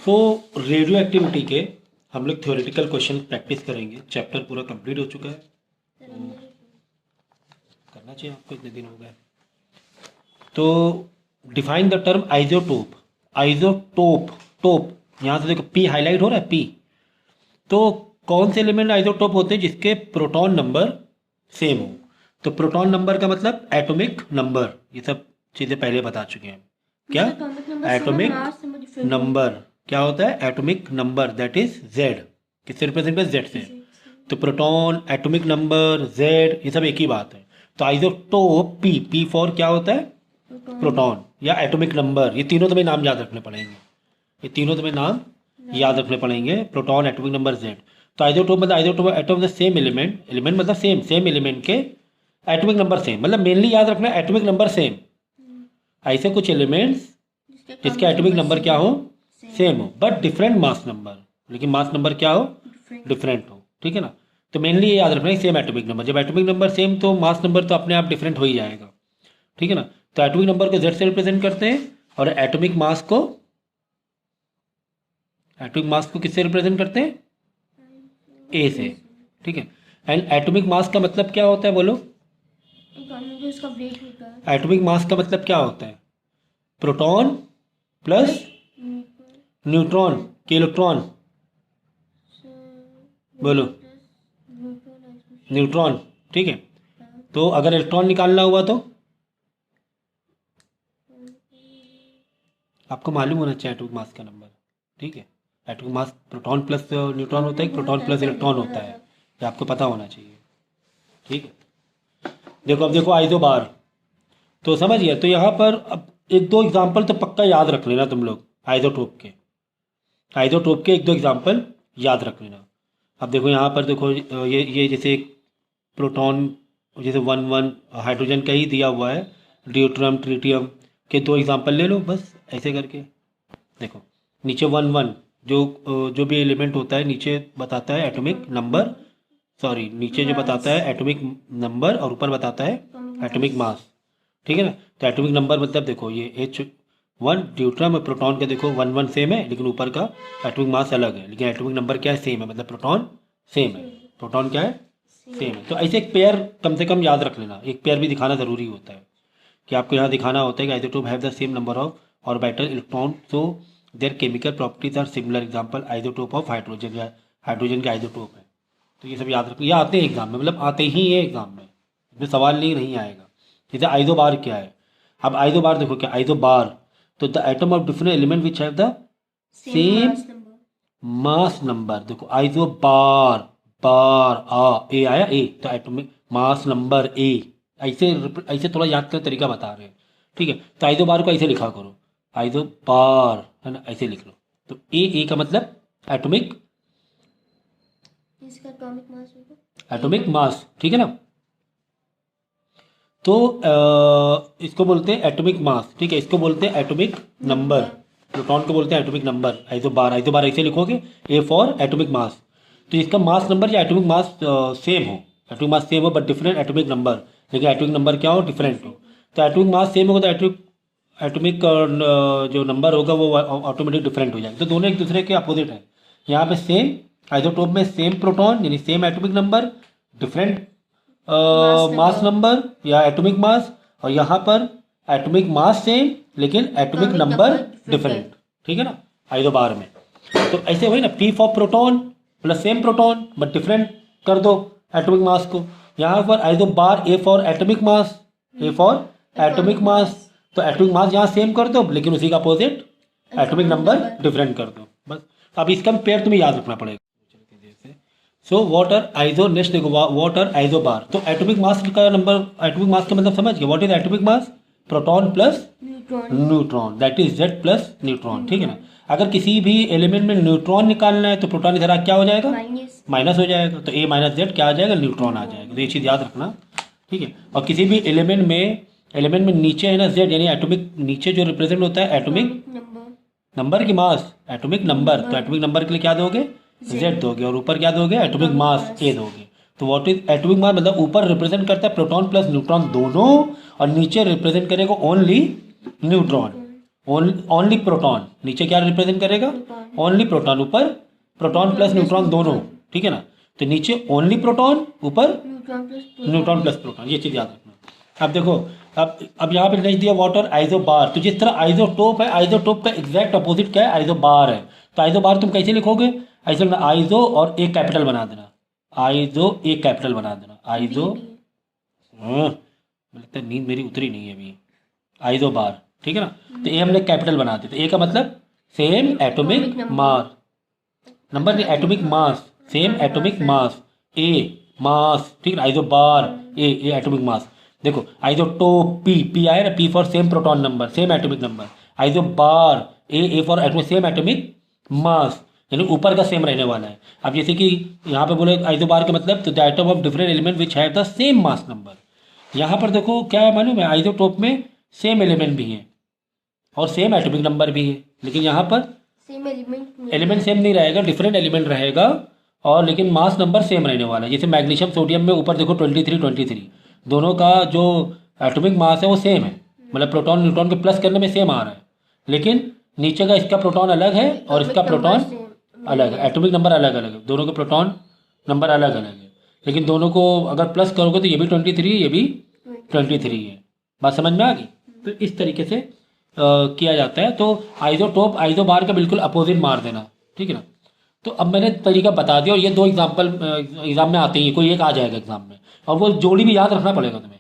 तो radio activity के हम लोग थ्योरेटिकल क्वेश्चन प्रैक्टिस करेंगे। चैप्टर पूरा कंप्लीट हो चुका है, तो करना चाहिए आपको, इतने दिन हो गए। तो डिफाइन द टर्म आइजोटोप। आइजोटोप, टोप यहाँ से देखो पी हाईलाइट हो रहा है, पी। तो कौन से एलिमेंट आइजोटोप होते हैं? जिसके प्रोटॉन नंबर सेम हो। तो प्रोटॉन नंबर का मतलब एटॉमिक नंबर, ये सब चीज़ें पहले बता चुके हैं। क्या एटॉमिक नंबर क्या होता है? Atomic number that is Z. किससे रिप्रेजेंट करते? जेड से। तो प्रोटॉन, एटॉमिक नंबर, जेड, ये सब एक ही बात है। तो आइसोटोप पी, पी फॉर क्या होता है? प्रोटॉन या एटॉमिक नंबर। ये तीनों तुम्हें नाम याद रखने पड़ेंगे, ये तीनों तुम्हें नाम याद रखने पड़ेंगे, प्रोटॉन, एटॉमिक नंबर, जेड। तो आइसोटोप मतलब isotope atom the same element, element मतलब सेम, सेम एलिमेंट के एटॉमिक नंबर सेम, मतलब मेनली याद रखना एटॉमिक नंबर सेम। ऐसे कुछ एलिमेंट्स जिसके एटॉमिक नंबर क्या हो? सेम हो, बट डिफरेंट मास नंबर। लेकिन मास नंबर क्या हो? डिफरेंट हो। ठीक है ना? तो मेनली ये याद रखना है सेम एटॉमिक नंबर। जब एटॉमिक नंबर सेम तो मास नंबर तो अपने आप डिफरेंट हो ही जाएगा। ठीक है ना? तो एटॉमिक नंबर को जेड से रिप्रेजेंट करते हैं और एटॉमिक मास को, एटॉमिक मास को किससे रिप्रेजेंट करते हैं? ए से। ठीक है? एंड एटॉमिक मास का मतलब क्या होता है बोलो? उसका वेट होता है। एटॉमिक मास का मतलब क्या होता है? प्रोटॉन प्लस न्यूट्रॉन के इलेक्ट्रॉन। बोलो, न्यूट्रॉन। ठीक है? तो अगर इलेक्ट्रॉन निकालना हुआ तो आपको मालूम होना चाहिए एटॉमिक मास का नंबर। ठीक है? Atomic mass proton plus neutron होता है, प्रोटॉन प्लस इलेक्ट्रॉन होता है, ये आपको पता होना चाहिए। ठीक है? देखो, अब देखो आइसो बार, तो समझ गया। तो यहाँ पर अब एक दो एग्जाम्पल तो पक्का याद रख लेना तुम लोग, आइसोटोप के, आइसोटोप के एक दो एग्जाम्पल याद रख लेना। अब देखो यहाँ पर देखो, ये जैसे एक प्रोटॉन, जैसे 1 1 हाइड्रोजन का ही दिया हुआ है, ड्यूट्रियम, ट्रिटियम के दो एग्जाम्पल ले लो बस, ऐसे करके। देखो नीचे 1 1 जो भी एलिमेंट होता है नीचे बताता है एटॉमिक नंबर, सॉरी नीचे जो बताता है एटॉमिक नंबर और ऊपर बताता है एटॉमिक मास। ठीक है ना? तो एटॉमिक नंबर मतलब देखो ये H1 ड्यूट्रियम और प्रोटॉन का देखो 1 1 सेम है, लेकिन ऊपर का एटॉमिक मास अलग है, लेकिन एटॉमिक नंबर क्या है? सेम है, मतलब प्रोटॉन सेम है, प्रोटॉन क्या है? सेम है। तो ऐसे एक पेयर कम से कम याद रख लेना, एक पेयर भी दिखाना ज़रूरी होता है कि आपको यहाँ दिखाना होता है कि isotope have the same number of orbital electron, so their chemical properties are similar. Example isotope of hydrogen, या हाइड्रोजन के आइसोटोप है। तो ये सब याद रखना, ये आते हैं एग्जाम में, मतलब आते ही है एग्जाम में, इसमें सवाल नहीं आएगा। जैसे आइसो बार क्या है? अब आइसो बार देखो क्या, आइसो बार तो the atom of different element which have the same mass number. देखो आइसो बार, बार आ ए आया, ए तो एटॉमिक मास नंबर ए। ऐसे ऐसे थोड़ा याद करने तरीका बता रहे हैं। ठीक है? तो आइसो बार को ऐसे लिखा करो, आइसो बार, है ना? ऐसे लिख लो। तो ए का मतलब एटॉमिक, इसका एटॉमिक मास होगा एटॉमिक मास। ठीक है ना? तो इसको बोलते हैं एटॉमिक मास। ठीक है? इसको बोलते हैं एटॉमिक नंबर, प्रोटॉन को बोलते हैं एटॉमिक नंबर। आइसो बार ऐसे लिखोगे, ए फॉर एटॉमिक मास। तो इसका मास नंबर या एटॉमिक मास सेम हो, एटॉमिक मास सेम हो बट डिफरेंट एटॉमिक नंबर, लेकिन एटॉमिक नंबर क्या हो? डिफरेंट हो। तो एटॉमिक मास सेम होगा तो एटॉमिक जो नंबर होगा वो ऑटोमेटिक डिफरेंट हो जाएगा। तो दोनों एक दूसरे के अपोजिट है। यहाँ पे सेम आइसोटोप में सेम प्रोटॉन यानी same atomic number, different mass number या एटॉमिक मास, और यहाँ पर एटॉमिक मास सेम लेकिन एटॉमिक नंबर डिफरेंट। ठीक है ना? आइसो बार में तो ऐसे वही ना, P for proton plus same proton but different कर दो एटॉमिक मास को। यहाँ पर iso bar A for atomic mass, A for atomic mass, तो एटॉमिक मास यहाँ सेम कर दो लेकिन उसी का अपोजिट एटॉमिक नंबर डिफरेंट कर दो बस। अब इसका पेयर तुम्हें याद रखना पड़ेगा। सो वाटर आइसो, नेक्स्ट देखो वाटर आइसो बार। तो एटॉमिक मास का नंबर, एटॉमिक मास का मतलब समझ गया, what is atomic mass? Proton plus neutron that is Z plus neutron. ठीक है ना? अगर किसी भी एलिमेंट में न्यूट्रॉन निकालना है तो प्रोटॉन इधर क्या हो जाएगा? माइनस हो जाएगा। तो ए माइनस जेड क्या आ जाएगा? न्यूट्रॉन आ जाएगा। तो ये चीज़ याद रखना। ठीक है? और किसी भी एलिमेंट में नीचे है ना जेड, यानी एटॉमिक नीचे जो रिप्रेजेंट होता है एटॉमिक नंबर की मास, एटॉमिक नंबर, तो एटॉमिक नंबर के लिए क्या दोगे? जेड दोगे, और ऊपर क्या दोगे? एटॉमिक मास ए दोगे। तो व्हाट इज एटॉमिक मास? मतलब ऊपर रिप्रेजेंट करता है प्रोटॉन प्लस न्यूट्रॉन दोनों, और नीचे रिप्रेजेंट करेगा ओनली न्यूट्रॉन। ओनली प्रोटॉन, नीचे क्या रिप्रेजेंट करेगा, ओनली प्रोटॉन, ऊपर प्रोटॉन प्लस न्यूट्रॉन दोनों, ठीक है ना। तो नीचे ओनली प्रोटॉन, ऊपर न्यूट्रॉन प्लस प्रोटॉन, ये चीज़ याद रखना। अब देखो, अब यहाँ पे लिख दिया वाटर आइसोबार। तो जिस तरह आइसोटोप है, आइसोटोप का एग्जैक्ट अपोजिट क्या है, आइसोबार है। तो आइसोबार तुम कैसे लिखोगे, ऐसे लिखना, आइसो और एक कैपिटल बना देना, आइसो एक कैपिटल बना देना, आइसो। हाँ, लगता है नींद मेरी उतरी नहीं है अभी। आइसोबार, ठीक है ना। तो ए हमने कैपिटल बना दिया। तो ए का मतलब सेम एटॉमिक मास, नंबर नहीं, atomic mass, same atomic mass, A mass, ठीक है ना। Isobar A atomic mass. देखो आइसोटोप पी आया ना, P for same proton number, same atomic number. Isobar A for atomic, same atomic mass, यानी ऊपर का सेम रहने वाला है। अब जैसे कि यहाँ पे बोले आइसोबार का मतलब, तो the atom of different element which have the same mass number. यहाँ पर देखो क्या है मालूम है, आइसोटोप में सेम एलिमेंट भी है और सेम एटॉमिक नंबर भी है, लेकिन यहाँ पर सेम एलिमेंट सेम नहीं रहेगा, डिफरेंट एलिमेंट रहेगा, और लेकिन मास नंबर सेम रहने वाला है। जैसे मैग्नीशियम सोडियम में ऊपर देखो 23 दोनों का जो एटॉमिक मास है वो सेम है, मतलब प्रोटॉन न्यूट्रॉन के प्लस करने में सेम आ रहा है, लेकिन नीचे का इसका प्रोटॉन अलग है और इसका प्रोटॉन अलग है, एटॉमिक नंबर अलग अलग है, दोनों के प्रोटॉन नंबर अलग अलग है, लेकिन दोनों को अगर प्लस करोगे तो ये भी 23 ये भी 23 है। बात समझ में आ गई। तो इस तरीके से किया जाता है। तो आइसोटोप आइसोबार का बिल्कुल अपोजिट मार देना, ठीक है ना। तो अब मैंने तरीका बता दिया, और ये दो एग्जाम्पल एग्जाम में आते हैं, कोई एक आ जाएगा एग्जाम में, और वो जोड़ी भी याद रखना पड़ेगा तुम्हें।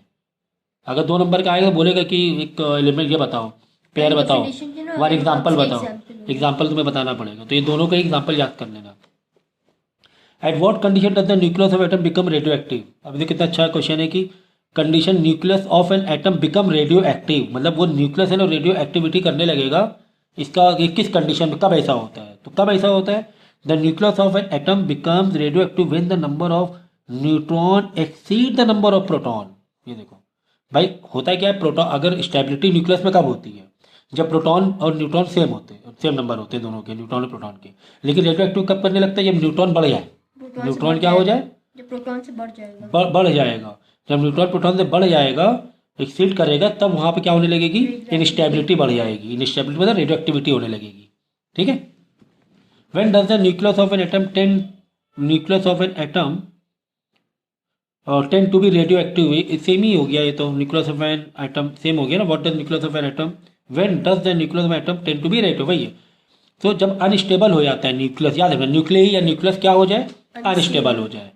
अगर 2 नंबर का आएगा बोलेगा कि एक एलिमेंट ये बताओ, पेयर बताओ, वन एग्जाम्पल बताओ, एग्जाम्पल तुम्हें बताना पड़ेगा। तो ये दोनों का एग्जाम्पल याद कर लेना। At what condition does the nucleus of atom become radioactive. अभी देखो कितना अच्छा क्वेश्चन है कि condition nucleus of an atom become radioactive, मतलब वो न्यूक्लियस है ना रेडियो एक्टिविटी करने लगेगा। इसका ये किस कंडीशन में कब ऐसा होता है, तो कब ऐसा होता है, the nucleus of an atom becomes radio active when the number of neutron exceed the number of proton. ये देखो भाई होता है क्या है, प्रोटॉन अगर स्टेबिलिटी न्यूक्लियस में कब होती है, जब प्रोटॉन और न्यूट्रॉन सेम होते हैं, सेम नंबर होते हैं दोनों के, न्यूट्रॉन और प्रोटॉन के। लेकिन रेडियो एक्टिव कब करने लगता है, जब न्यूट्रॉन बढ़ जाए, न्यूट्रॉन क्या हो जाए, जब प्रोटॉन से बढ़ जाएगा, बढ़ जाएगा। जब न्यूट्रॉन प्रोटॉन से बढ़ जाएगा, एक्सीड करेगा, तब वहाँ पे क्या होने लगेगी, इनस्टेबिलिटी बढ़ जाएगी। इनस्टेबिलिटी मतलब रेडियो एक्टिविटी होने लगेगी, ठीक है। When does the nucleus of an atom nucleus of an atom tend to be radioactive, same ही हो गया ये तो, nucleus of an atom same हो गया ना। What does nucleus of an atom, when does the nucleus of an atom tend to be radio, वही है। तो जब अनस्टेबल हो जाता है न्यूक्लियस, याद रखना न्यूक्लियस या न्यूक्लियस क्या हो जाए, अनस्टेबल हो जाए।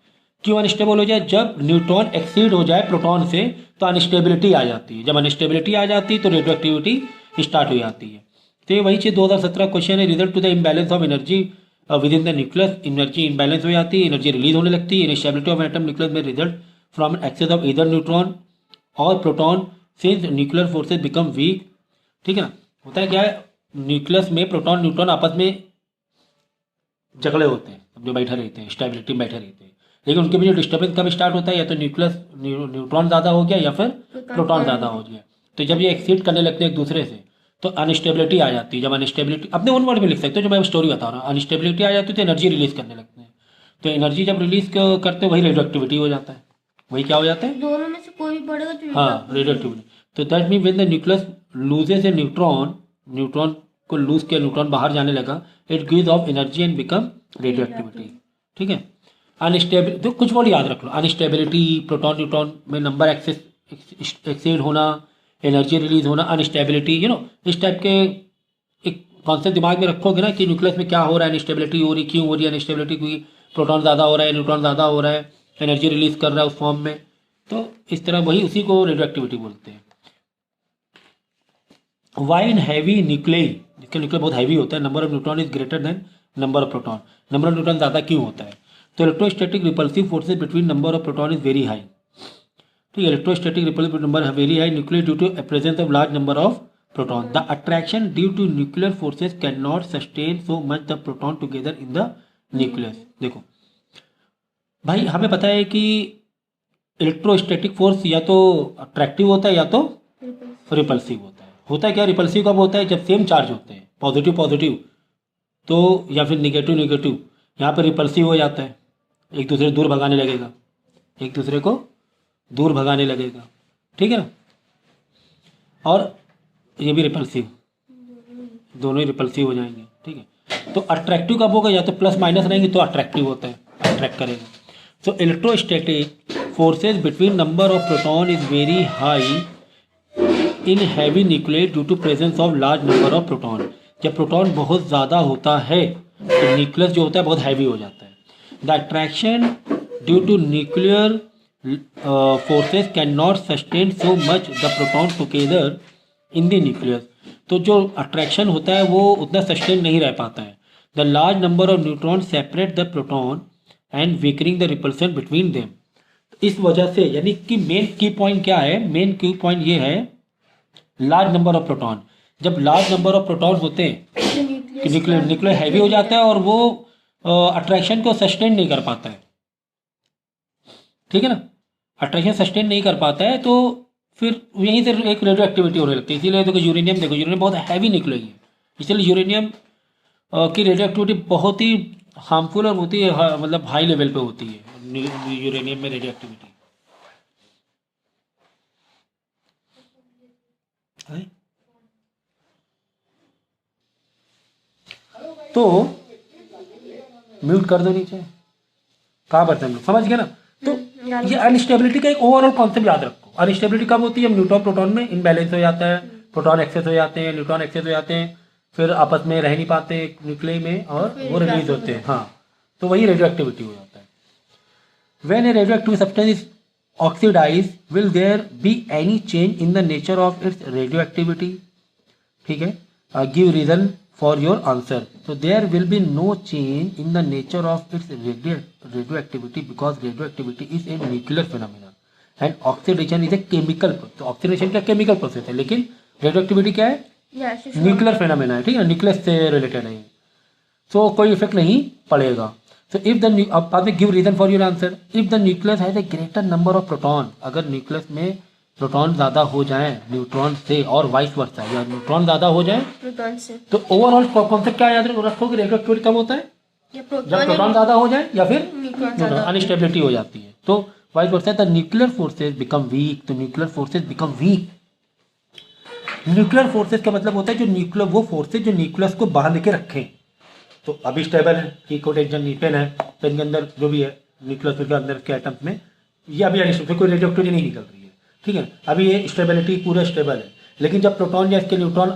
क्यों अनस्टेबल हो जाए, जब न्यूट्रॉन एक्सीड हो जाए प्रोटॉन से तो अनस्टेबिलिटी आ जाती है। जब अनस्टेबिलिटी आ जाती है तो रेडियो एक्टिविटी स्टार्ट हो जाती है। तो ये वही चीज़ 2017 क्वेश्चन है। Result to the imbalance of energy with in the nucleus, energy imbalance हो जाती है, एनर्जी रिलीज होने लगती है। इनस्टेबिलिटी ऑफ एटम न्यूक्लियस में result from excess of either neutron और proton since nuclear forces become weak, ठीक है ना। होता है क्या है, न्यूक्लियस में प्रोटॉन न्यूट्रॉन आपस में झगड़े होते हैं, जो बैठे रहते हैं, स्टेबिलिटी में बैठे रहते हैं, लेकिन उनके बीच डिस्टर्बेंस कब स्टार्ट होता है, या तो न्यूट्रॉन ज़्यादा हो गया या फिर प्रोटॉन ज़्यादा हो गया। तो जब ये एक्सीड करने लगते हैं एक दूसरे से तो अनस्टेबिलिटी आ जाती है। जब अनस्टेबिलिटी अपने ओन वर्ड में लिख सकते हो, जो मैं स्टोरी बता रहा हूँ, अनस्टेबिलिटी आ जाती है तो एनर्जी रिलीज करने लगते हैं। तो एनर्जी जब रिलीज करते हैं वही रेडियो एक्टिविटी हो जाता है, वही क्या हो जाता है, दोनों में से कोई भी बढ़ेगा तो हाँ रेडियो एक्टिविटी। तो that mean when the nucleus loses A neutron, neutron को लूज किया, न्यूट्रॉन बाहर जाने लगा, it gives off energy and become radio activity, ठीक है। अनस्टेबिलिटी तो कुछ वर्ड याद रख लो, अनस्टेबिलिटी, प्रोटॉन न्यूट्रॉन में नंबर एक्सीड होना, एनर्जी रिलीज होना, अनस्टेबिलिटी, इस टाइप के एक कॉन्सेप्ट दिमाग में रखोगे ना कि न्यूक्लियस में क्या हो रहा है, अनस्टेबिलिटी हो रही, क्यों हो रही है अनस्टेबिलिटी, क्योंकि प्रोटॉन ज़्यादा हो रहा है, न्यूट्रॉन ज़्यादा हो रहा है, एनर्जी रिलीज कर रहा है उस फॉर्म में। तो इस तरह वही उसी को रेडियो एक्टिविटी बोलते हैं। वाई इन हैवी न्यूक्लियई, जिसका न्यूक्लियर बहुत हैवी होता है, number of neutron is greater than number of proton, number of neutron ज़्यादा क्यों होता है, तो electrostatic repulsive forces between number of proton is very high, ठीक है। Electrostatic repulsive number very high nuclear due to presence of large number of proton, the attraction due to nuclear forces can not sustain so much the proton together in the nucleus. देखो भाई हमें पता है कि electrostatic force या तो attractive होता है या तो रिपल्सिव होता है। होता है क्या, रिपल्सिव कब होता है, जब सेम चार्ज होते हैं, पॉजिटिव पॉजिटिव तो, या फिर निगेटिव निगेटिव, यहाँ पर रिपल्सिव हो जाता है, एक दूसरे को दूर भगाने लगेगा, एक दूसरे को दूर भगाने लगेगा, ठीक है ना। और ये भी रिपल्सिव, दोनों ही रिपल्सिव हो जाएंगे, ठीक है। तो अट्रैक्टिव कब होगा, या तो प्लस माइनस रहेंगे तो अट्रैक्टिव होता है, अट्रैक्ट करेगा। So electrostatic forces between number of proton is very high in heavy nuclear due to presence of large number of proton. जब प्रोटॉन बहुत ज़्यादा होता है तो न्यूक्लियस जो होता है बहुत हैवी हो जाता है। The attraction due to nuclear forces can not sustain so much the proton together in the nucleus. तो जो अट्रैक्शन होता है वो उतना सस्टेन नहीं रह पाता है। The large number of neutron separate the proton and weakening the repulsion between them. इस वजह से यानी कि मेन की पॉइंट क्या है, मेन की पॉइंट ये है लार्ज नंबर ऑफ प्रोटॉन। जब लार्ज नंबर ऑफ प्रोटॉन होते हैं न्यूक्लियर हैवी हो जाता है और वो अट्रैक्शन को सस्टेन नहीं कर पाता है, ठीक है ना, अट्रैक्शन सस्टेन नहीं कर पाता है तो फिर यहीं से एक रेडियो एक्टिविटी होने लगती है। इसीलिए देखो यूरेनियम बहुत हैवी न्यूक्लियर है, इसलिए यूरेनियम की रेडियो एक्टिविटी बहुत ही हार्मफुल और होती है, मतलब हाई लेवल पे होती है यूरेनियम में रेडियो एक्टिविटी। तो म्यूट कर दो नीचे, कहाँ पर थे हम लोग, समझ गए ना। तो ये अनस्टेबिलिटी का एक ओवरऑल कॉन्सेप्ट याद रखो। अनस्टेबिलिटी कब होती है, न्यूट्रॉन प्रोटॉन में इनबैलेंस हो जाता है, प्रोटॉन एक्सेस हो जाते हैं, न्यूट्रॉन एक्सेस हो जाते हैं, फिर आपस में रह नहीं पाते न्यूक्लियई में और वो रिलीज होते हैं। हाँ, तो वही रेडियो एक्टिविटी हो जाता है। When a radioactive substance is oxidize will there be any change in the nature of its radioactivity, ठीक है। Give reason for your answer. So there will be no change in the nature of its radioactivity because radioactivity is a nuclear phenomenon and oxidation is a chemical. तो oxidation क्या chemical process है, लेकिन radioactivity क्या है, nuclear phenomena है, ठीक है, nucleus से रिलेटेड है। सो कोई इफेक्ट नहीं पड़ेगा। सो इफ द अब बाद में give reason for your answer. If the nucleus has a greater number of proton, अगर न्यूक्लियस में प्रोटॉन ज़्यादा हो जाए न्यूट्रॉन से और वाइस वर्सा, या न्यूट्रॉन ज़्यादा हो जाए प्रोटॉन से, तो ओवरऑल कॉन्सेप्ट क्या याद रखो कि रेडियोएक्टिविटी कब होता है, जब प्रोटॉन ज़्यादा हो जाए या फिर अनस्टेबिलिटी हो जाती है। तो vice versa the nuclear forces become weak, तो nuclear forces become weak. Nuclear forces का मतलब होता है जो न्यूक्लियर, वो फोर्सेज जो न्यूक्लियस को बांध के रखें। तो अभी स्टेबल है, इकोटेंशन पेन है, पेन के अंदर जो भी है न्यूक्लियस के अंदर के एटम्स में, ये अभी अनस्टेबल, कोई रेडियोएक्टिविटी नहीं निकल रही है, ठीक है। अभी ये स्टेबिलिटी पूरा स्टेबल है, लेकिन जब प्रोटॉन या इसके न्यूट्रॉन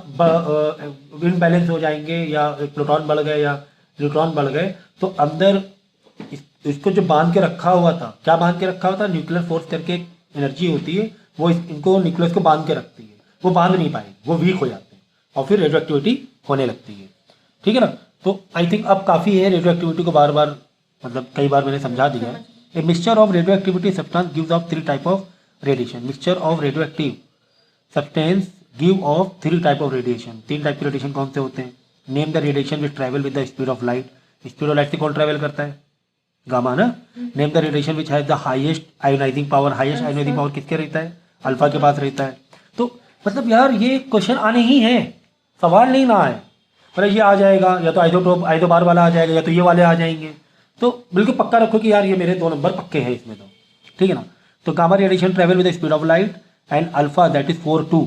इनबैलेंस हो जाएंगे या प्रोटॉन बढ़ गए या न्यूट्रॉन बढ़ गए तो अंदर इसको जो बांध के रखा हुआ था, क्या बांध के रखा हुआ था, न्यूक्लियर फोर्स करके एक एनर्जी होती है, वो इनको न्यूक्लियस को बांध के रखती है, वो बांध नहीं पाएगी, वो वीक हो जाते हैं और फिर रेडियो एक्टिविटी होने लगती है, ठीक है ना। तो आई थिंक अब काफ़ी है, रेडियो एक्टिविटी को बार बार मतलब कई बार मैंने समझा दिया है। A mixture of radio activity substance gives off 3 type of radiation. Mixture of radioactive substance give of 3 type of radiation. 3 type के रेडिएशन कौन से होते हैं, name the radiation which travel with the speed of light. Speed of light से कौन travel करता है, gamma ना। Name the radiation which has the highest ionising power. Highest ionising power किसके रहता है, अल्फा के पास रहता है। तो मतलब यार ये क्वेश्चन आने ही हैं, सवाल नहीं ना आए, मतलब ये आ जाएगा या तो आइसोटोप आइसोबार वाला आ जाएगा या तो ये वाले आ जाएंगे। तो बिल्कुल पक्का रखो कि यार ये मेरे 2 नंबर पक्के हैं इसमें, तो ठीक है ना। तो gamma radiation travel with the speed of light and alpha that is 4 2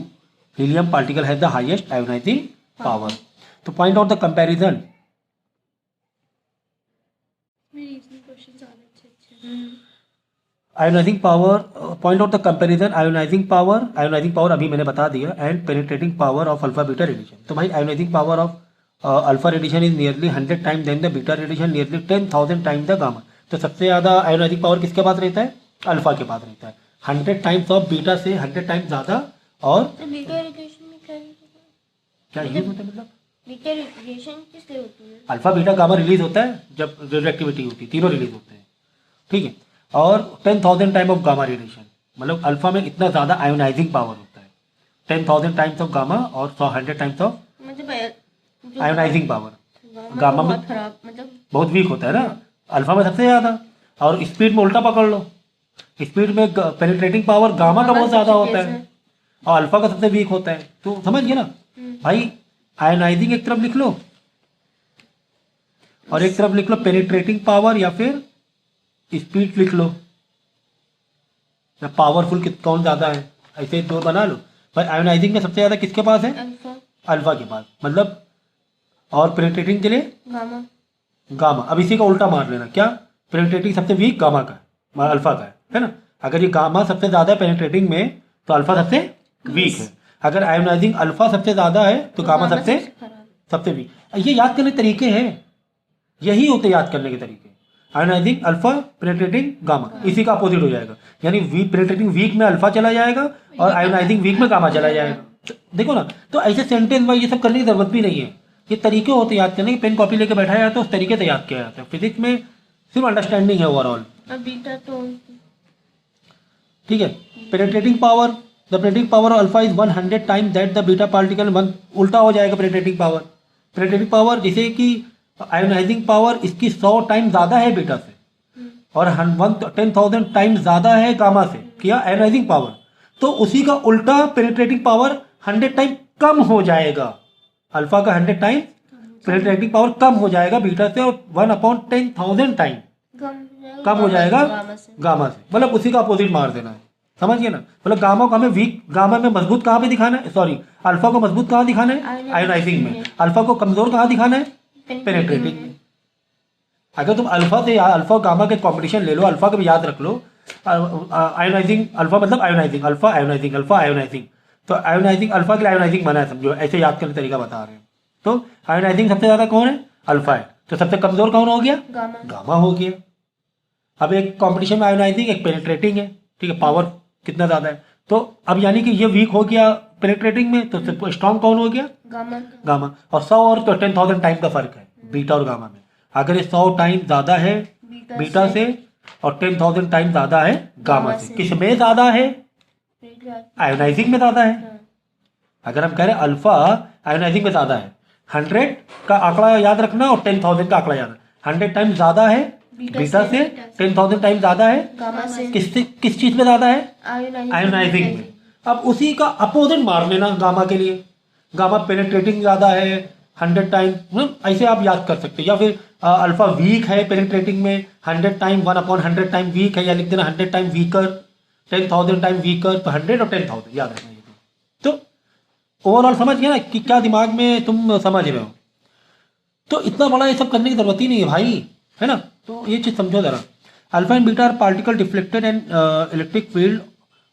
helium particle has the highest ionising power. तो point out the comparison. Ionising power, point out the comparison ionising power अभी मैंने बता दिया, and penetrating power of alpha beta radiation. तो भाई ionising power of alpha radiation is nearly 100 time then the beta radiation, nearly 10,000 time the gamma. तो सबसे ज़्यादा ionising power किसके पास रहता है, अल्फा के पास रहता है, 100 टाइम्स ऑफ बीटा से 100 टाइम्स ज़्यादा। और तो बीटा रेडिएशन में क्या यूज होता है, मतलब बीटा रेडिएशन किस लिए होती है, अल्फा बीटा गामा रिलीज होता है जब रेडियो एक्टिविटी होती है, तीनों रिलीज होते हैं, ठीक है। और 10,000 टाइम ऑफ गामा रेडिएशन, मतलब अल्फा में इतना ज़्यादा आयोनाइजिंग पावर होता है, 10,000 टाइम्स ऑफ गामा और 100 टाइम्स ऑफ मतलब आयोनाइजिंग पावर। गामा में खराब, मतलब बहुत वीक होता है ना, अल्फा में सबसे ज़्यादा। और स्पीड में उल्टा पकड़ लो, स्पीड में पेनिट्रेटिंग पावर गामा का बहुत ज़्यादा होता है और अल्फा का सबसे वीक होता है। तो समझ गए ना भाई, आयोनाइजिंग एक तरफ लिख लो और एक तरफ लिख लो पेनिट्रेटिंग पावर या फिर स्पीड लिख लो, या पावरफुल कौन ज़्यादा है, ऐसे 2 बना लो। भाई आयोनाइजिंग में सबसे ज़्यादा किसके पास है, अल्फा। अल्फा के पास। मतलब और पेनिट्रेटिंग के लिए गामा। गामा। अब इसी का उल्टा मार लेना, क्या? पेनिट्रेटिंग सबसे वीक गामा का है, अल्फा का है ना? अगर ये गामा सबसे ज़्यादा है पेनिट्रेटिंग में तो अल्फा सबसे वीक है। अगर आयोनाइजिंग अल्फा सबसे ज़्यादा है तो गामा सबसे खराब। वीक। ये याद करने के तरीके हैं, यही होते याद करने के तरीके। आयोनाइजिंग अल्फा, पेनिट्रेटिंग गामा, इसी का अपोजिट हो जाएगा। यानी वीक, पेनिट्रेटिंग वीक में अल्फा चला जाएगा और आयोनाइजिंग वीक में गामा चला जाएगा। देखो ना, तो ऐसे सेंटेंस में ये सब करने की जरूरत भी नहीं है, ये तरीके होते याद करने के। पेन कॉपी लेके बैठा जाता है, उस तरीके से याद किया जाता है। फिजिक्स में सिर्फ अंडरस्टैंडिंग है ओवरऑल, बीटा तो ठीक है। Penetrating power, the penetrating power of alpha is 100 times that the beta particle. उल्टा हो जाएगा पेनिट्रेटिंग पावर। पेनिट्रेटिंग पावर जैसे कि आयोनाइजिंग पावर इसकी 100 टाइम ज़्यादा है बीटा से और 10,000 टाइम्स ज़्यादा है गामा से, किया आयोनाइजिंग पावर। तो उसी का उल्टा पेनिट्रेटिंग पावर 100 टाइम कम हो जाएगा। अल्फा का 100 टाइम पेनिट्रेटिंग पावर कम हो जाएगा बीटा से, और 1/10,000 टाइम कम हो जाएगा गामा से। मतलब उसी का अपोजिट मार देना है, समझ गए ना? मतलब गामा को हमें वीक, गामा में मजबूत कहाँ पे दिखाना है, सॉरी अल्फा को मजबूत कहाँ दिखाना है, आयोनाइजिंग में। अल्फा को कमजोर कहाँ दिखाना है, पेनिट्रेटिंग में। अगर तुम अल्फा से अल्फा और गामा के कॉम्पिटिशन ले लो, अल्फा को भी याद रख लो, आयोनाइजिंग अल्फा मतलब ionizing alpha, ionizing alpha, ionizing. तो आयोनाइजिंग अल्फा के लिए आयोनाइजिंग बना है, समझो, ऐसे याद करने तरीका बता रहे हैं। तो आयोनाइजिंग सबसे ज्यादा कौन है, अल्फा है। तो सबसे कमजोर कौन हो गया, गामा हो गया। अब एक कॉम्पिटिशन में आयोनाइजिंग, एक पेनिट्रेटिंग है, ठीक है। पावर कितना ज्यादा है, तो अब यानी कि ये वीक हो गया पेनिट्रेटिंग में, तो स्ट्रॉन्ग कौन हो गया, गामा। और 100 और 10,000 टाइम का फर्क है बीटा और गामा में। अगर ये 100 टाइम ज्यादा है बीटा से और 10,000 टाइम ज्यादा है गामा से, किसमें ज्यादा है, आयोनाइजिंग में ज्यादा है। अगर हम कह रहे हैं अल्फा आयोनाइजिंग में ज्यादा है, 100 का आंकड़ा याद रखना और 10,000 का आंकड़ा याद रखना। 100 टाइम ज्यादा है बीटा से, 10,000 टाइम ज्यादा है गामा से। किस चीज में ज्यादा है, आयोनाइजिंग में। अब उसी का अपोजिट मार लेना गामा के लिए। गामा पेनिट्रेटिंग ज्यादा है 100 टाइम, ऐसे आप याद कर सकते हो। या फिर अल्फा वीक है पेनिट्रेटिंग में 100 टाइम, 1/100 टाइम वीक है, या लिख देना 100 टाइम वीकर, 10,000 टाइम वीकर। तो 100 और 10,000 याद रखना। तो ओवरऑल समझ गया ना कि क्या दिमाग में तुम समझ रहे हो। तो इतना बड़ा ये सब करने की जरूरत ही नहीं है भाई, है ना? तो ये चीज समझो जरा। Alpha and beta are particle deflected and electric field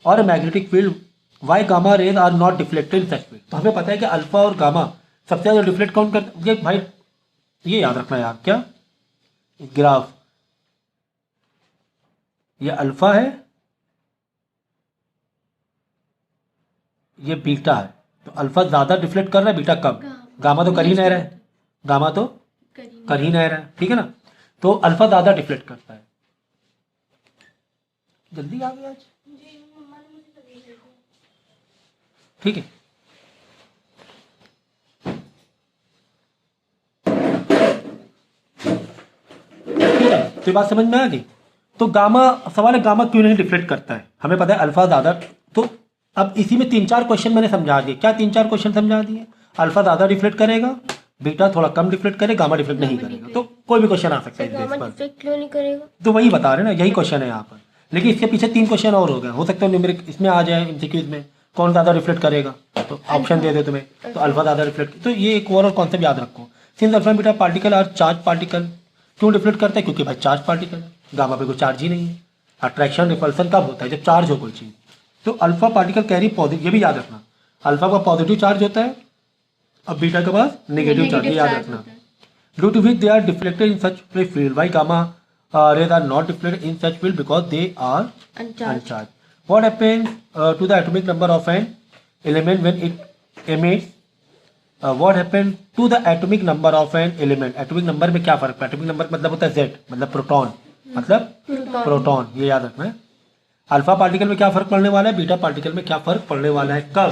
और magnetic field, why gamma rays are not deflected in such field. तो हमें पता है कि अल्फा और गामा सबसे ज्यादा डिफ्लेक्ट कौन करते हैं भाई, ये याद रखना यार। क्या ग्राफ, ये अल्फा है, ये बीटा है। तो अल्फा ज्यादा डिफ्लेक्ट कर रहा है, बीटा कम। गामा तो कर ही नहीं रहा है, गामा तो कर ही नहीं रहा है, ठीक है ना? तो अल्फा ज्यादा डिफ्लेक्ट करता है। जल्दी आ गया आज, ठीक है। तो ये बात समझ में आ गई। तो गामा, सवाल है गामा क्यों नहीं डिफ्लेक्ट करता है। हमें पता है अल्फा ज्यादा। तो अब इसी में 3-4 क्वेश्चन मैंने समझा दिए। क्या 3-4 क्वेश्चन समझा दिए? अल्फा ज्यादा डिफ्लेक्ट करेगा, बीटा थोड़ा कम डिफ्लेक्ट करेगा, गामा डिफ्लेक्ट नहीं करेगा। तो कोई भी क्वेश्चन आ सकता है गामा डिफ्लेक्ट क्यों नहीं करेगा? तो वही बता रहे ना, यही क्वेश्चन है यहाँ पर। लेकिन इसके पीछे 3 क्वेश्चन और हो गए, हो सकता है न्यूमेरिक इसमें आ जाए, एमसीक्यूज में कौन ज्यादा रिफ्लेक्ट करेगा, तो ऑप्शन दे दे तुम्हें, तो अल्फा ज्यादा रिफ्लेक्ट। तो ये एक ओवरऑल कॉन्सेप्ट याद रखो। Since alpha beta particle are charge particle, क्यों डिफ्लेक्ट करता है, क्योंकि भाई चार्ज पार्टिकल है, गामा पे कोई चार्ज ही नहीं है। अट्रैक्शन रिपल्सन कब होता है, जब चार्ज हो कोई चीज। तो अल्फा पार्टिकल कैरी पॉजिटिव, ये भी याद रखना, अल्फा का पॉजिटिव चार्ज होता है और बीटा के पास नेगेटिव चार्ज, याद रखना। Due to which they are deflected in such a field, why gamma rays are not deflected in such field because they are uncharged. What happens to the atomic number of an element when it emits? What happens to the atomic number of an element? Atomic number में क्या फर्क है? Atomic number मतलब होता है Z, मतलब proton, मतलब proton, ये याद रखना है। अल्फा पार्टिकल में क्या फर्क पड़ने वाला है, बीटा पार्टिकल में क्या फर्क पड़ने वाला है, कब,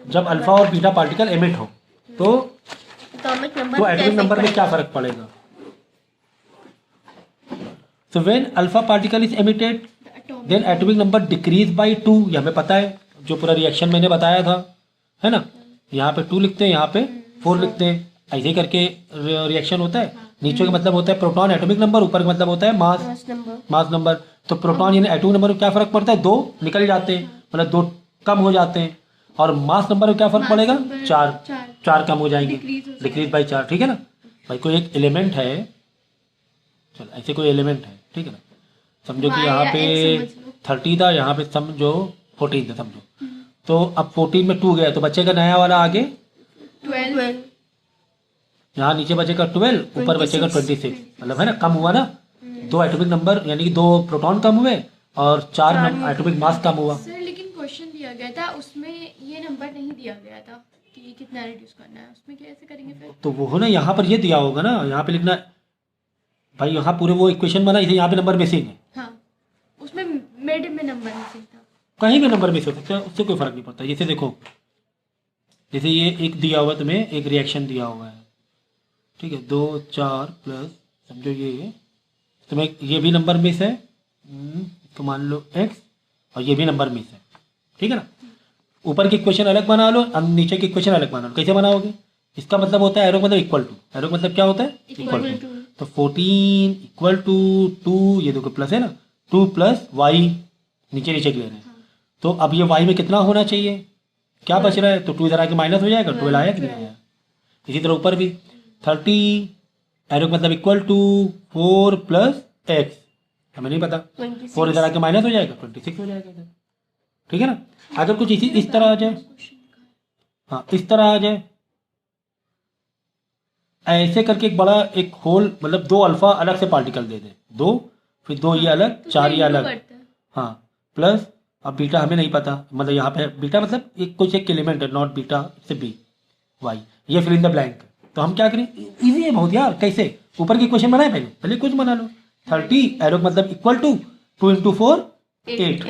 जब अल्फा और बीटा पार्टिकल एमिट हो। तो एटॉमिक नंबर में क्या फर्क पड़ेगा। So when alpha particle is emitted then atomic number decreases by 2। ये हमें पता है, जो पूरा रिएक्शन मैंने बताया था, है ना? यहाँ पे 2 लिखते हैं, यहाँ पे 4 लिखते हैं, ऐसे करके रिएक्शन होता है। नीचे का मतलब होता है प्रोटॉन एटॉमिक नंबर, ऊपर का मतलब होता है मास नंबर। तो प्रोटॉन यानी एटॉमिक नंबर में क्या फर्क पड़ता है, 2 निकल जाते हैं, मतलब 2 कम हो जाते हैं। और मास नंबर में क्या फर्क Mass पड़ेगा? number 4 चार। 4 कम हो जाएंगे, Decrease हो जाएगा। डिक्रीज बाई 4, ठीक है ना भाई। कोई एक एलिमेंट है, चलो ऐसे कोई एलिमेंट है, ठीक है ना, समझो कि Y यहाँ या पे X समझ लो। 30 था, यहाँ पे समझो 14 था समझो। तो अब 14 में 2 गया तो बचेगा नया वाला आगे, 12 यहाँ नीचे बचेगा 12, ऊपर बचेगा 26, मतलब है ना, कम हुआ ना, 2 एटॉमिक नंबर यानी कि 2 प्रोटॉन कम हुए और 4 एटॉमिक मास कम हुआ। सर लेकिन क्वेश्चन दिया गया था उसमें ये नंबर नहीं दिया गया था कि ये कितना रिड्यूस करना है, उसमें कैसे करेंगे फिर? तो वो हो ना, यहाँ पर ये दिया होगा ना, यहाँ पे लिखना भाई, यहाँ पूरे वो इक्वेशन बना, इसे यहाँ पे नंबर मिसिंग है, हाँ उसमें मिड में नंबर मिसिंग था। कहीं भी नंबर मिस हो सकता है, उससे कोई फर्क नहीं पड़ता। जैसे देखो, जैसे ये एक दिया हुआ है तुम्हें, एक रिएक्शन दिया हुआ है, ठीक है, 2 4 प्लस समझो ये तुम्हें ये भी नंबर मिस है, तो मान लो x, और ये भी नंबर मिस है, ठीक है ना। ऊपर की इक्वेशन अलग बना लो, नीचे की इक्वेशन अलग बना लो। कैसे बनाओगे? इसका मतलब होता है एरो मतलब इक्वल टू, एरो मतलब क्या होता है? Equal to. तो 14 इक्वल टू 2, ये देखो प्लस है ना, 2 प्लस वाई, नीचे नीचे ले रहे हैं। तो अब ये वाई में कितना होना चाहिए? क्या बच रहा है? तो 2 इधर आके माइनस हो जाएगा, 12 आया कि नहीं आया। इसी तरह ऊपर भी 30 एरो मतलब इक्वल टू 4 प्लस एक्स, हमें नहीं पता, 4 इधर आके माइनस हो जाएगा, 26 हो जाएगा इधर, ठीक है ना। अगर कुछ इस तरह आ जाए, हाँ इस तरह आ जाए, ऐसे करके एक बड़ा एक होल, मतलब 2 अल्फा अलग से पार्टिकल दे दे, 2 फिर 2 ये अलग, तो 4 फिर ये इनको अलग, करता है। हाँ प्लस, अब बीटा हमें नहीं पता, मतलब यहाँ पे बीटा मतलब एक कुछ एक एलिमेंट है, नॉट बीटा से बी वाई, ये फिल इन द ब्लैंक। तो हम क्या करें? इजी है बहुत यार। कैसे? ऊपर की क्वेश्चन बनाए, पहले पहले कुछ बना लो। 30 एरो मतलब इक्वल टू 2 इंटू 4 8,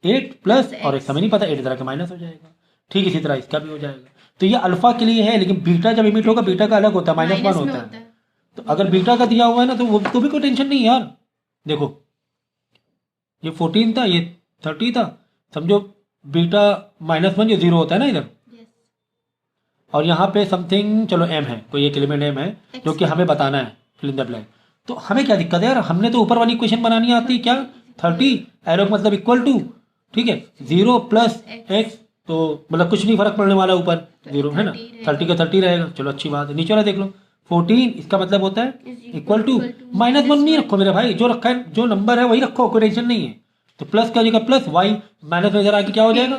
8 प्लस और एक समय नहीं पता, 8 इधर के माइनस हो जाएगा। ठीक इसी तरह इसका भी हो जाएगा। तो ये अल्फा के लिए है, लेकिन बीटा जब इमिट होगा, बीटा का अलग होता है, -1 माइनस में होता होता है। है। तो अगर बीटा का दिया हुआ है ना, तो वो तो भी कोई टेंशन नहीं यार। देखो ये 14 था, ये 30 था, समझो बीटा -1 ये 0 होता है ना इधर, Yes. और यहाँ पे समथिंग चलो m है, कोई एक एलिमेंट m है जो कि हमें बताना है, फिल इन द ब्लैंक। तो हमें क्या दिक्कत है यार, हमने तो ऊपर वाली इक्वेशन बनानी आती है क्या, 30 एरो मतलब इक्वल टू, ठीक है, 0 प्लस एक्स, तो मतलब कुछ नहीं फर्क पड़ने वाला, ऊपर 0 है ना, 30 का 30 रहेगा, चलो अच्छी बात है। नीचे वाला देख लो 14, इसका मतलब होता है इक्वल टू, -1 नहीं रखो मेरे भाई, जो रखा है जो नंबर है वही रखो, कोई टेंशन नहीं है। तो प्लस क्या हो जाएगा, प्लस वाई, माइनस में इधर आके क्या हो जाएगा,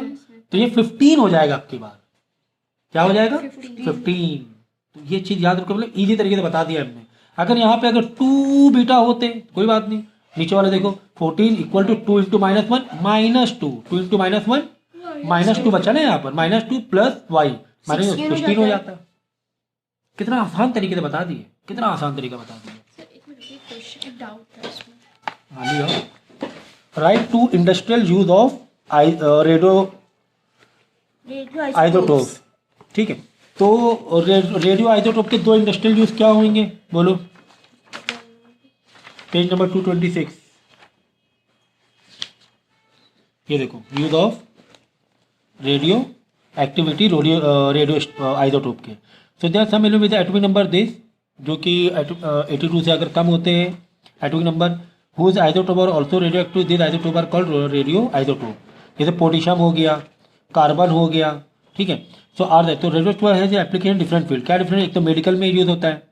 तो ये 15 हो जाएगा आपकी बार, क्या हो जाएगा 15। तो ये चीज याद रखो, मतलब इजी तरीके से बता दिया हमने। अगर यहाँ पे अगर 2 बीटा होते कोई बात नहीं, नीचे वाले देखो 14 इक्वल टू 2 इंटू -1 -2, 2 इंटू -1 -2 बचा ना यहाँ पर, -2 प्लस वाई माइनस 16 हो जाता है। कितना आसान तरीके से बता दिए, कितना आसान तरीका बता दिए। सर एक मिनट, एक क्वेश्चन, एक डाउट था इसमें। हाँ लिया, right to industrial use of radioisotope, ठीक है। तो रेडियो आइसोटोप के 2 इंडस्ट्रियल यूज क्या होंगे बोलो, पेज नंबर 226, ये देखो, use of radioactivity radioisotope के। So there some element with atomic number this, जो कि 82 से अगर कम होते हैं एटॉमिक नंबर, हुज आइसोटोप और also radioactive, this isotope are called radioisotope. जैसे पोटेशियम हो गया, कार्बन हो गया, ठीक है। सो आर दैट, तो रेडियो है एप्लीकेशन डिफरेंट फील्ड, क्या डिफरेंट, एक तो मेडिकल में यूज होता है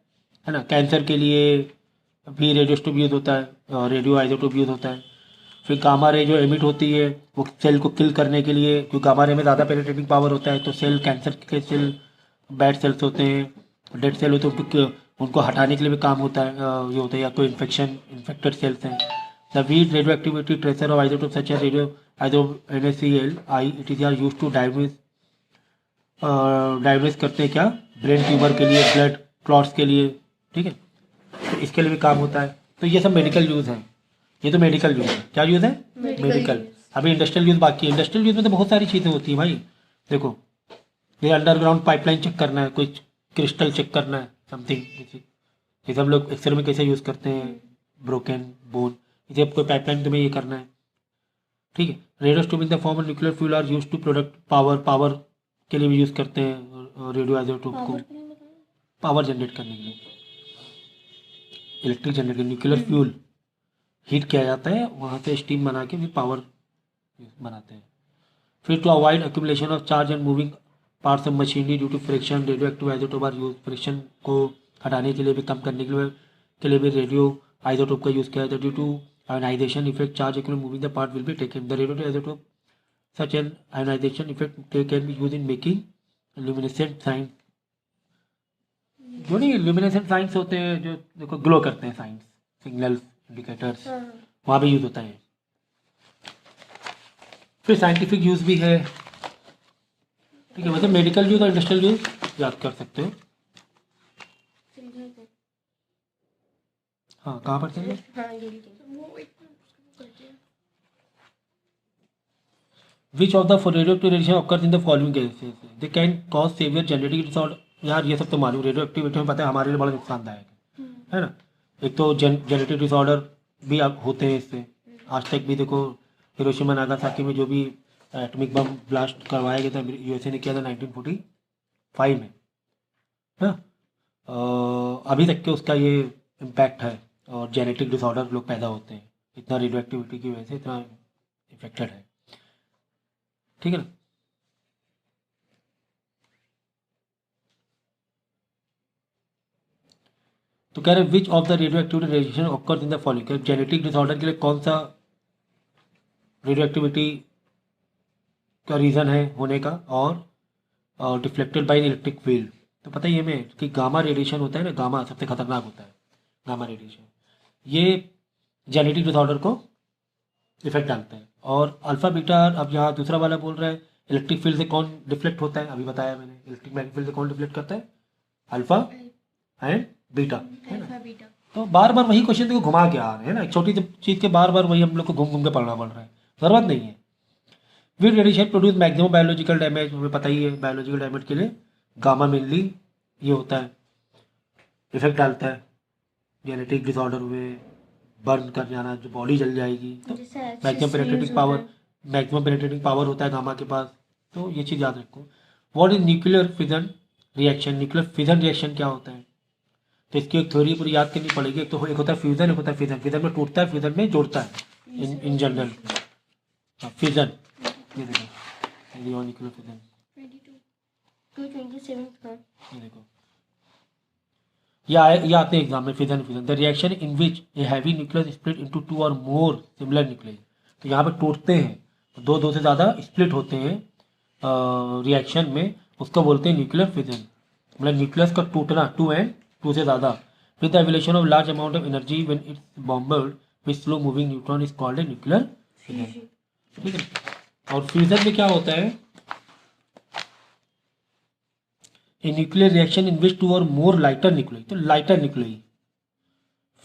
ना, कैंसर के लिए भी रेडियोस्टोप यूज होता है, रेडियो आइसोटोप यूज होता है। फिर गामा रे जो एमिट होती है वो सेल को किल करने के लिए, क्योंकि गामा रे में ज़्यादा पेनिट्रेटिंग पावर होता है, तो सेल, कैंसर के सेल, बैड सेल्स होते हैं, डेड सेल होते हैं, उनको हटाने के लिए भी काम होता है, ये होता है, या कोई इन्फेक्शन इन्फेक्टेड सेल्स हैं। The weed radioactivity tracer of isotope such as radio iso NaCl I, it is are use to diagnose करते हैं क्या, ब्रेन ट्यूमर के लिए, ब्लड क्लॉट्स के लिए, ठीक है, तो इसके लिए भी काम होता है। तो ये सब मेडिकल यूज़ है, ये तो मेडिकल यूज़ है, क्या यूज़ है, मेडिकल। अभी इंडस्ट्रियल यूज़ बाकी है। इंडस्ट्रियल यूज़ में तो बहुत सारी चीज़ें होती हैं भाई, देखो ये अंडरग्राउंड पाइपलाइन चेक करना है, कुछ क्रिस्टल चेक करना है, समथिंग, जैसे हम लोग एक्सरे में कैसे यूज़ करते हैं ब्रोकन बोन, इसे कोई पाइपलाइन तुम्हें ये करना है, ठीक है। Radioisotope in the form of nuclear fuel are use to product power के लिए भी यूज़ करते हैं रेडियो आइसोटोप को, पावर जनरेट करने के लिए, इलेक्ट्रिक जनरेट करने, न्यूक्लियर फ्यूल हीट किया जाता है, वहाँ से स्टीम बना के फिर पावर बनाते हैं। फिर to avoid accumulation of charge and moving parts of machinery due to friction radioactive isotope are use. Friction को हटाने के लिए भी, कम करने के लिए भी रेडियो आइसोटोप का यूज़ किया जाता है। Due to ionization effect charge accumulate moving the part will be taken the radio isotope such an ionization effect can be use in making luminescent sign. जो नहीं ल्यूमिनेसेंट साइंस होते हैं जो देखो ग्लो करते हैं साइंस, सिग्नल्स, इंडिकेटर्स, हाँ वहाँ भी यूज़ होता है। फिर साइंटिफिक यूज़ भी है, ठीक है। मतलब मेडिकल यूज़ और इंडस्ट्रियल यूज़ याद कर सकते हो। हाँ कहाँ पर चलिए, हाँ ये लीजिए। वो एक उसको करते हैं। Which of the radioactive radiation occurs in the following cases, they can cause severe genetic disorder। यार ये सब तो मालूम, रेडियो एक्टिविटी में पता है हमारे लिए बड़ा नुकसानदायक है ना। एक तो जेनेटिक डिसऑर्डर भी अब होते हैं इससे। आज तक भी देखो हिरोशिमा नागासाकी में जो भी एटॉमिक बम ब्लास्ट करवाया गया था, यूएसए ने किया था 1945 में, है ना। अभी तक के उसका ये इम्पैक्ट है और जेनेटिक डिसऑर्डर लोग पैदा होते हैं इतना रेडियो एक्टिविटी की वजह से, इतना इफेक्टेड है, ठीक है ना। तो कह रहे which of the radio activity radiation occurs in the following. Genetic disorder के लिए कौन सा रेडियो एक्टिविटी का रीज़न है होने का, और डिफ्लेक्टेड बाय इलेक्ट्रिक फील्ड। तो पता ही है हमें कि गामा रेडिएशन होता है ना, गामा सबसे खतरनाक होता है गामा रेडिएशन, ये जेनेटिक डिसऑर्डर को इफेक्ट डालता है। और अल्फा बीटा, अब यहाँ दूसरा वाला बोल रहा है इलेक्ट्रिक फील्ड से कौन डिफ्लेक्ट होता है, अभी बताया मैंने, इलेक्ट्रिक मैग्नेटिक फील्ड से कौन डिफ्लेक्ट करता है, अल्फा एंड बीटा, है ना। Alpha beta. तो बार बार वही क्वेश्चन को घुमा के आ रहे हैं ना, एक छोटी चीज़ के बार बार वही हम लोग को घूम घूम के पढ़ना पड़ रहा है, जरूरत नहीं है। Which radiation produce maximum biological damage, हमें पता ही है बायोलॉजिकल डैमेज के लिए गामा मेनली ये होता है, इफेक्ट डालता है। जेनेटिक डिसऑर्डर हुए, बर्न कर जाना, जो बॉडी जल जाएगी, तो जैसे maximum penetrating power, maximum penetrating power होता है गामा के पास। तो ये चीज़ याद रखो। What is nuclear fission reaction, nuclear fission reaction क्या होता है, तो इसकी एक थ्योरी पूरी याद करनी पड़ेगी। एक तो एक होता है फ्यूजन, एक होता है फिजन। फिजन में टूटता है, फ्यूजन में जोड़ता है इन जनरल। फिजन, ये देखो न्यूक्लियर फिजन, 227 हाँ ये देखो ये आते हैं एग्जाम में, fission fission the reaction in which A heavy nucleus split into two और मोर सिमिलर न्यूक्लियस। तो यहाँ पे टूटते हैं, दो से ज़्यादा स्प्लिट होते हैं रिएक्शन में, उसको बोलते हैं न्यूक्लियर फिजन। मतलब न्यूक्लियस का टूटना, टू से ज़्यादा, with the evolution of large amount of energy when it's bombarded with slow moving neutron is called a nuclear fission, ठीक है। और फ्यूजन में क्या होता है, a nuclear reaction in which two और मोर लाइटर न्यूक्लियस, तो lighter nucleus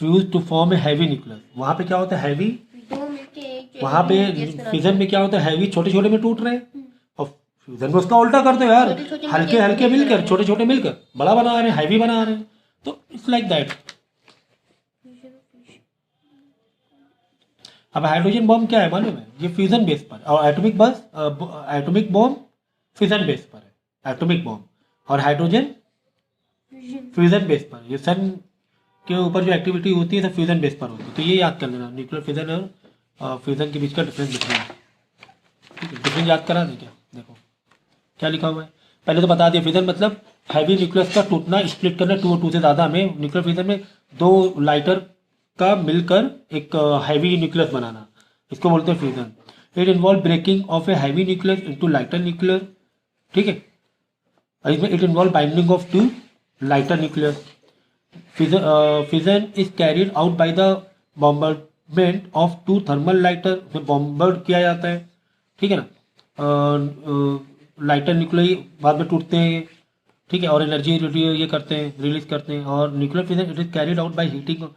fuse to form a heavy nucleus. वहाँ पे क्या होता है हैवी, दो मिलके एक वहाँ पे फ्यूजन में क्या होता है हैवी छोटे छोटे में टूट रहे हैं, और फ्यूजन में उसका उल्टा करते हो यार, छोटे-छोटे हल्के हल्के मिलकर, छोटे छोटे मिलकर बड़ा बना रहे हैं, हैवी बना रहे हैं। तो इट्स लाइक दैट। अब हाइड्रोजन बॉम्ब क्या है मालूम है, ये फ्यूजन बेस पर, और एटॉमिक बॉम्ब फ्यूजन बेस पर है, एटॉमिक बॉम्ब, और हाइड्रोजन फ्यूजन बेस पर। ये सन के ऊपर जो एक्टिविटी होती है सब फ्यूजन बेस पर होती है। तो ये याद कर लेना, न्यूक्लियर फिजन और फ्यूजन के बीच का डिफरेंस दिख रहा है, ठीक है। डिफरेंस याद करा दें क्या, देखो क्या लिखा हुआ है, पहले तो बता दिया। फिजन मतलब हैवी न्यूक्लियस का टूटना, स्प्लिट करना, टू से ज़्यादा में। न्यूक्लियर फिजन में दो लाइटर का मिलकर एक हैवी न्यूक्लियस बनाना, इसको बोलते हैं fusion. It involve breaking of a heavy nucleus into lighter nuclear, ठीक है। और इसमें it involve binding of two lighter nucleus. Fission is carried out by the bombardment of two thermal lighter, उसमें bombard किया जाता है, ठीक है ना। लाइटर न्यूक्लियस बाद में टूटते हैं, ठीक है, और एनर्जी ये करते हैं, रिलीज करते हैं। और nuclear fission it is carried out by heating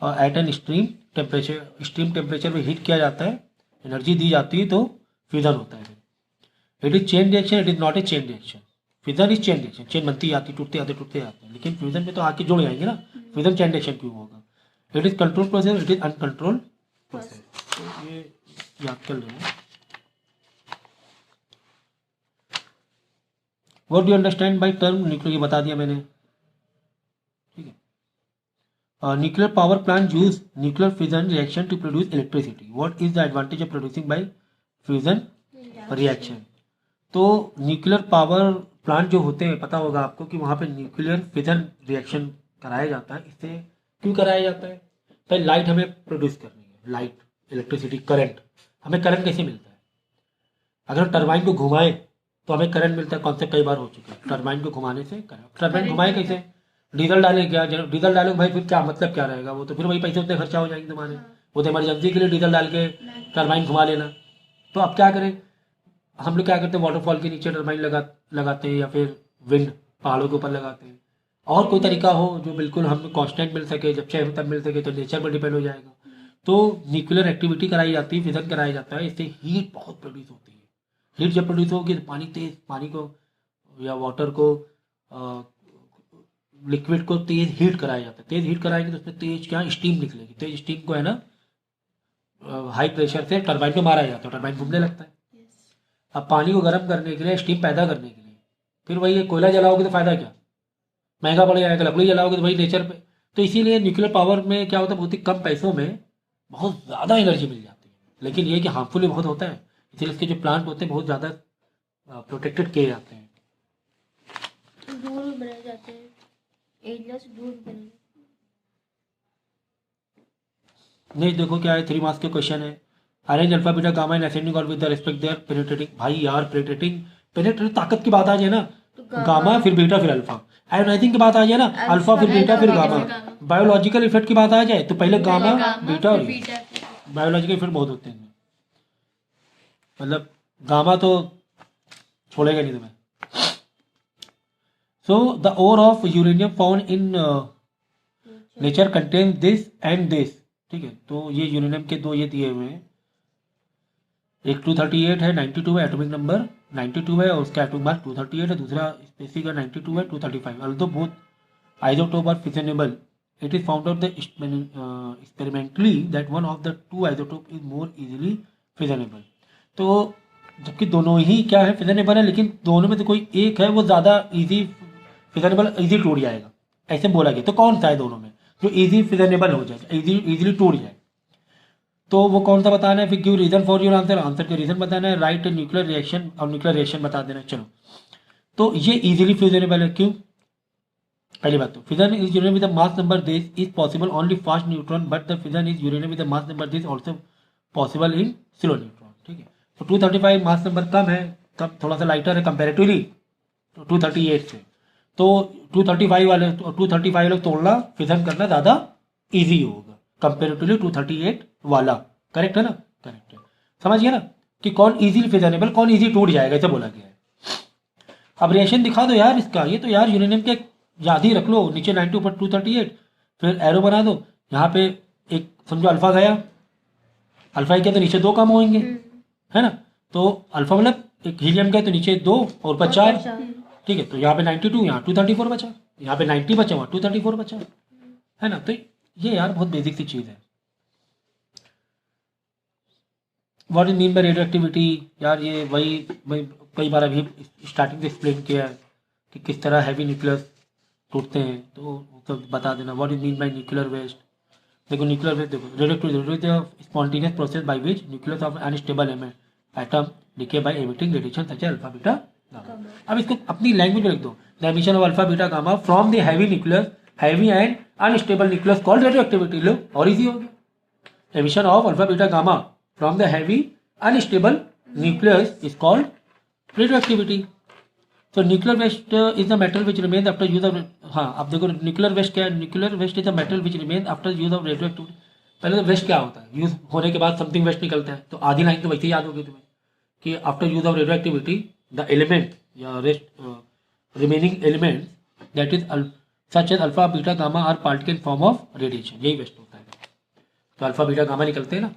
at an extreme temperature में हीट किया जाता है, एनर्जी दी जाती है, तो फ्यूजन होता है। It is chain reaction, it is not a chain reaction. Fusion is chain reaction, chain बनती आती, टूटते आते टूटते आते हैं, लेकिन फ्यूजन में तो आके जुड़ जाएंगे ना, फ्यूजन चेन रिएक्शन क्यों होगा। It is control process, it is uncontrol process, तो ये याद कर लेना। What do you understand by term nuclear, ये बता दिया मैंने, ठीक है। Nuclear power plant use nuclear fission reaction to produce electricity. What is the advantage of producing by fusion reaction. तो न्यूक्लियर पावर प्लांट जो होते हैं, पता होगा आपको कि वहाँ पे न्यूक्लियर फिजन रिएक्शन कराया जाता है। इससे क्यों कराया जाता है? भाई लाइट हमें प्रोड्यूस करनी है, लाइट, इलेक्ट्रिसिटी, करंट। हमें करंट कैसे मिलता है? अगर हम टरबाइन को घुमाएं तो हमें करंट मिलता है। कॉन्सेप्ट कई बार हो चुका है, टरबाइन को घुमाने से करंट। टरबाइन घुमाए कैसे? डीजल डालें क्या? डीजल डालें भाई, फिर क्या मतलब क्या रहेगा? वो तो फिर वही पैसे उतने खर्चा हो जाएंगे तुम्हारे। वो तो इमरजेंसी के लिए डीजल डाल के टरबाइन घुमा लेना। तो अब क्या करें? हम लोग क्या करते हैं, वाटरफॉल के नीचे टरबाइन लगाते हैं, या फिर विंड पहाड़ों के ऊपर लगाते हैं। और कोई तरीका हो जो बिल्कुल हमें कांस्टेंट मिल सके, जब चाहे तब मिल सके, तो नेचर पर डिपेंड हो जाएगा। तो न्यूक्लियर एक्टिविटी कराई जाती है, फिजन कराया जाता है। इससे हीट बहुत प्रोड्यूस होती है। हीट जब प्रोड्यूस होगी तो पानी को या वाटर को, लिक्विड को तेज हीट कराया जाता है। तेज हीट कराएंगे तो उसमें तेज क्या, स्टीम निकलेगी। तेज स्टीम को है ना हाई प्रेशर से टरबाइन पे मारा जाता है, टरबाइन घूमने लगता है। अब पानी को गर्म करने के लिए, स्टीम पैदा करने के लिए, फिर वही कोयला जलाओगे तो फायदा क्या? महंगा पड़ जाएगा। लकड़ी जलाओगे तो वही नेचर पे। तो इसीलिए न्यूक्लियर पावर में क्या होता है, बहुत ही कम पैसों में बहुत ज़्यादा एनर्जी मिल जाती है। लेकिन ये कि हार्मफुल भी बहुत होता है। इसलिए इसके जो प्लांट होते हैं बहुत ज़्यादा प्रोटेक्टेड किए जाते हैं। दूर भी बनाए जाते हैं, एरिया से दूर बनाए। नहीं, देखो क्या है, 3 मार्क्स के क्वेश्चन है। Arrange alpha beta gamma in ascending order with the respect there penetrating. भाई यार, पेनिट्रेटिंग ताकत की बात आ जाए ना, तो गामा फिर बीटा फिर अल्फा। आयोनाइजिंग की बात आ जाए ना, अल्फा फिर बीटा फिर गामा। बायोलॉजिकल इफेक्ट की बात आ जाए तो पहले गामा बीटा और बायोलॉजिकल इफेक्ट बहुत होते हैं। मतलब गामा तो छोड़ेगा नहीं तुम्हें। So the ore of uranium found in nature contain this and this. ठीक है, तो ये यूरेनियम के दो ये दिए हुए हैं। एक 238 है, 92 है, एटॉमिक नंबर 92 है और उसका एटॉमिक मास 238 है। दूसरा स्पेसी का 92 है, 235। Although both isotope are fissionable, it is found out the experimentally that one of the two isotope is more easily fissionable. तो जबकि दोनों ही क्या है, फिशनेबल है, लेकिन दोनों में से कोई एक है वो ज़्यादा इजी फिशनेबल, इजी टूट जाएगा, ऐसे बोला गया। तो कौन सा है दोनों में जो इजी फिशनेबल हो जाए, इजीली टूट जाए? तो वो कौन सा बताना है? फिर give reason for your answer. Answer के रीजन बताना है, राइट न्यूक्लियर रिएक्शन और न्यूक्लियर रिएक्शन बता देना। चलो, तो ये इजीली फ्यूजनेबल है। क्यों? पहली बात तो fission is uranium with the mass number this is possible only fast neutron, but the fission is uranium with the mass number this also possible in slow neutron. ठीक है, तो 235 मास नंबर कम है, तब थोड़ा सा लाइटर है comparatively तो 238 से। तो 235 वाले तोड़ना, फिजन करना ज़्यादा ईजी होगा कंपेरेटिवली 238 वाला। करेक्ट है ना? करेक्ट है। समझ गया ना कि कौन इजीली फिजनेबल, कौन इजी टूट जाएगा, ऐसे बोला गया है। अब रिएक्शन दिखा दो यार इसका। ये तो यार यूरेनियम के याद ही रख लो, नीचे 90 ऊपर 238, फिर एरो बना दो। यहाँ पे एक समझो अल्फा गया, अल्फा क्या तो नीचे 2 कम होंगे, है ना? तो अल्फा मतलब एक हीलियम गया तो नीचे 2 और ऊपर 4। ठीक है, तो यहाँ पे 92, यहाँ 234 बचा, यहाँ पे 90 बचा, वहाँ 234 बचा, है ना? तो ये यार बहुत बेसिक सी चीज़ है। What is mean bye radio activity? यार ये वही कई बार अभी स्टार्टिंग से एक्सप्लेन किया है कि किस तरह हैवी न्यूक्लियस टूटते हैं, तो बता देना। What is mean by nuclear waste? देखो न्यूक्लियर वेस्ट, देखो radioactive spontaneous process by which nucleus of unstable atom decay by emitting radiation such as alpha beta gamma. अब इसको अपनी लैंग्वेज में लिख दो, the emission of alpha beta gamma from the heavy nucleus, heavy and unstable nucleus called radioactivity. लो और easy हो गया। Emission of alpha beta gamma from the heavy unstable nucleus is called radioactivity. So nuclear waste is the metal which remains after use of, हाँ अब देखो nuclear waste क्या है? nuclear waste is the metal which remains after use of radioactivity. पहले तो waste क्या होता है? यूज होने के बाद समथिंग वेस्ट निकलता है। तो आधी लाइन तो वैसे ही याद होगी तुम्हें कि after use of radioactivity the element या rest remaining element that is such as alpha beta gamma are particle in form of radiation. यही वेस्ट होता है। तो अल्फा बीटा गामा निकलते हैं ना,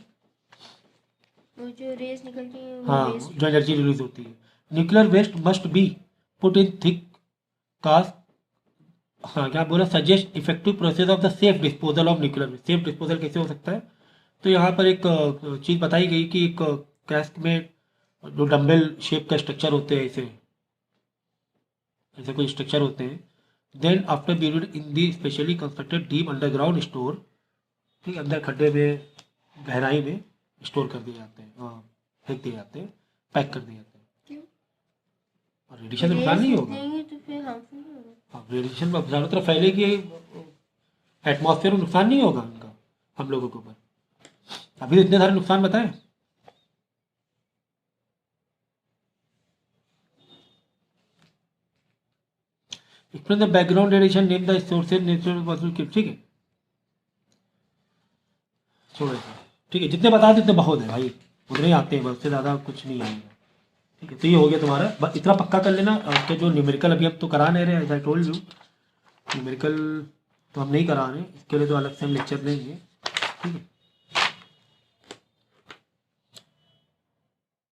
जो रेस निकलती है वो हाँ, waste। जो एनर्जी रिलीज होती है। Nuclear waste must be put in thick cast, हाँ क्या बोला, suggest effective process of the safe disposal of nuclear waste. Safe disposal कैसे हो सकता है? तो यहाँ पर एक चीज़ बताई गई कि एक कैस्क में जो डम्बल शेप का स्ट्रक्चर होते हैं, ऐसे ऐसे कोई स्ट्रक्चर होते हैं, then after buried in the specially constructed deep underground store, ठीक, अंदर खड्डे में गहराई में स्टोर कर दिए जाते हैं, फेंक दिए जाते हैं, पैक कर दिए जाते हैं। रेडिएशन से नुकसान नहीं होगा। देंगे तो फिर हार्मफुल नहीं होगा। हाँ, रेडिएशन चारों तरफ फैलेगी, एटमॉस्फेयर में नुकसान नहीं होगा उनका हम लोगों के ऊपर। अभी तो इतने सारे नुकसान बताए। Explain the background radiation, name the sources, natural possible, ठीक है, छोड़ो इसे। ठीक है, जितने बता देते बहुत है भाई, उतने ही आते हैं बस, उससे ज़्यादा कुछ नहीं आएगा। ठीक है, तो ये हो गया तुम्हारा, बस इतना पक्का कर लेना। उसके जो न्यूमेरिकल अभी हम तो करा नहीं रहे, as I told you, numerical तो हम नहीं करा रहे, इसके लिए तो अलग से हम लेक्चर लेंगे। ठीक है।